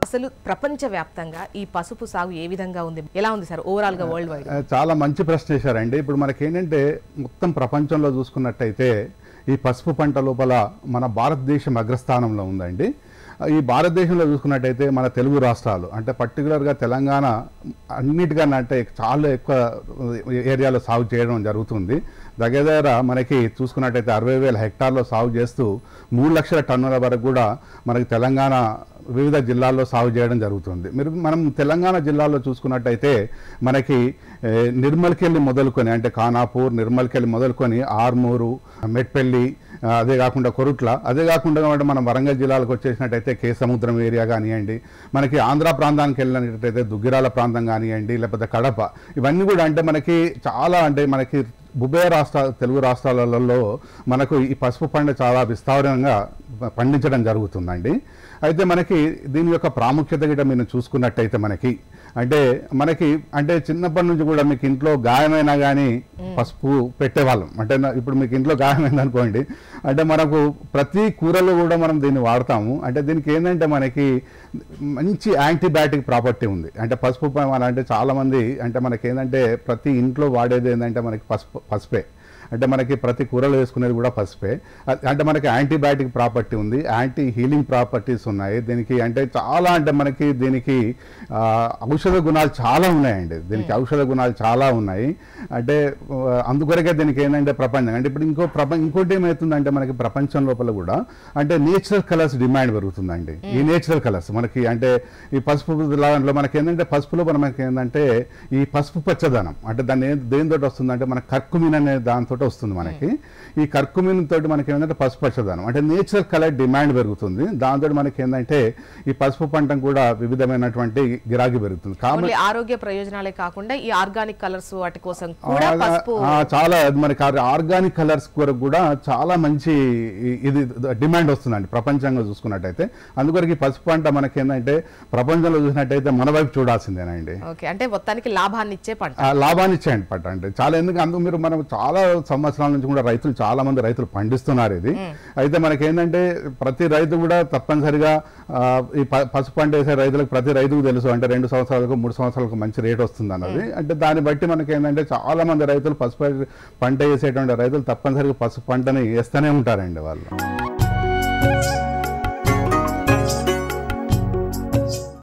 అసలు ప్రపంచవ్యాప్తంగా ఈ పసుపు సాగు ఏ విధంగా ఉంది, ఎలా ఉంది సార్ ఓవరాల్ గా వరల్డ్ వైడ్? చాలా మంచి ప్రశ్న చేశారండి. ఇప్పుడు మనకి ఏంటంటే మొత్తం ప్రపంచంలో చూసుకున్నట్టయితే ఈ పసుపు పంట లోపల మన భారతదేశం అగ్రస్థానంలో ఉందండి. ఈ భారతదేశంలో చూసుకున్నట్టయితే మన తెలుగు రాష్ట్రాలు అంటే పర్టికులర్గా తెలంగాణ అన్నిటికన్నా అంటే చాలా ఎక్కువ ఏరియాలో సాగు చేయడం జరుగుతుంది. దగ్గర మనకి చూసుకున్నట్టయితే 60,000 హెక్టార్లో సాగు చేస్తూ 3 లక్షల టన్నుల వరకు కూడా మనకి తెలంగాణ వివిధ జిల్లాల్లో సాగు చేయడం జరుగుతుంది. మనం తెలంగాణ జిల్లాలో చూసుకున్నట్టయితే మనకి నిర్మల్కెళ్ళి మొదలుకొని అంటే ఖానాపూర్, నిర్మల్కెళ్ళి మొదలుకొని ఆర్మూరు, మెట్పల్లి, అదే కాకుండా కొరుట్ల, అదే కాకుండా మనం వరంగల్ జిల్లాలకు వచ్చేసినట్టయితే కేసముద్రం ఏరియా కానివ్వండి, మనకి ఆంధ్ర ప్రాంతానికి వెళ్ళినట్టయితే దుగ్గిరాల ప్రాంతం కానివ్వండి, లేకపోతే కడప, ఇవన్నీ కూడా అంటే మనకి చాలా అంటే మనకి ఉభయ తెలుగు రాష్ట్రాలలో మనకు ఈ పసుపు పంట చాలా విస్తారంగా పండించడం జరుగుతుందండి. అయితే మనకి దీని యొక్క ప్రాముఖ్యత గిట్ట మీరు చూసుకున్నట్టయితే మనకి అంటే చిన్నప్పటి నుంచి కూడా మీకు ఇంట్లో గాయమైనా కానీ పసుపు పెట్టేవాళ్ళం. అంటే ఇప్పుడు మీకు ఇంట్లో గాయమైంది అనుకోండి, అంటే మనకు ప్రతి కూరలో కూడా మనం దీన్ని వాడతాము. అంటే దీనికి ఏంటంటే మనకి మంచి యాంటీబయాటిక్ ప్రాపర్టీ ఉంది. అంటే పసుపు అంటే చాలామంది అంటే మనకి ఏంటంటే ప్రతి ఇంట్లో వాడేది ఏంటంటే మనకి పసుపే. అంటే మనకి ప్రతి కూరలో వేసుకునేది కూడా పసుపే. అంటే మనకి యాంటీబయాటిక్ ప్రాపర్టీ ఉంది, యాంటీ హీలింగ్ ప్రాపర్టీస్ ఉన్నాయి దీనికి. అంటే చాలా అంటే మనకి దీనికి ఔషధ గుణాలు చాలా ఉన్నాయండి. దీనికి ఔషధ గుణాలు చాలా ఉన్నాయి. అంటే అందుకొరకే దీనికి ఏంటంటే ప్రపంచం అంటే ఇప్పుడు ఇంకోటి ఏమవుతుందంటే మనకి ప్రపంచం లోపల కూడా అంటే నేచురల్ కలర్స్ డిమాండ్ పెరుగుతుందండి. ఈ నేచురల్ కలర్స్ మనకి అంటే ఈ పసుపు దాంట్లో మనకి ఏంటంటే పసుపులో మనకి ఏంటంటే ఈ పసుపు పచ్చదనం అంటే దాన్ని దేనితోటి వస్తుందంటే మన కర్కుమిన్ అనే దాంతో వస్తుంది. మనకి ఈ కర్కుమిన్ తోటి మనకి ఏంటంటే పసుపు పచ్చదనం అంటే నేచురల్ కలర్ డిమాండ్ పెరుగుతుంది. దాంతో మనకి ఏంటంటే ఈ పసుపు పంట కూడా వివిధమైనటువంటి గిరాకీ పెరుగుతుంది. కాబట్టి ఆరోగ్య ప్రయోజనాలే కాకుండా ఈ ఆర్గానిక్ కలర్స్ వాటి కోసం కూడా పసుపు చాలా మనకి ఆర్గానిక్ కలర్స్ కూడా చాలా మంచి ఇది డిమాండ్ వస్తుందండి ప్రపంచంగా చూసుకున్నట్టయితే. అందుకొరకు ఈ పసుపు పంట మనకి ఏంటంటే ప్రపంచంలో చూసినట్టయితే మన వైపు చూడాల్సిందేనండి. అంటే మొత్తానికి లాభాన్ని ఇచ్చే పంట, లాభాన్ని ఇచ్చే పంట అంటే చాలా. ఎందుకు అందుకు మనం చాలా సంవత్సరాల నుంచి కూడా చాలా మంది రైతులు పండిస్తున్నారు ఇది. అయితే మనకి ఏంటంటే ప్రతి రైతు కూడా తప్పనిసరిగా ఈ పసుపు పంట వేసే రైతులకు ప్రతి రైతుకు తెలుసు అంటే 2 సంవత్సరాలకు 3 సంవత్సరాలకు మంచి రేట్ వస్తుంది అన్నది. అంటే దాన్ని బట్టి మనకి ఏంటంటే చాలా మంది రైతులు పసుపు పంట వేసేటువంటి రైతులు తప్పనిసరిగా పసుపు పంటని వేస్తూనే ఉంటారండి వాళ్ళు.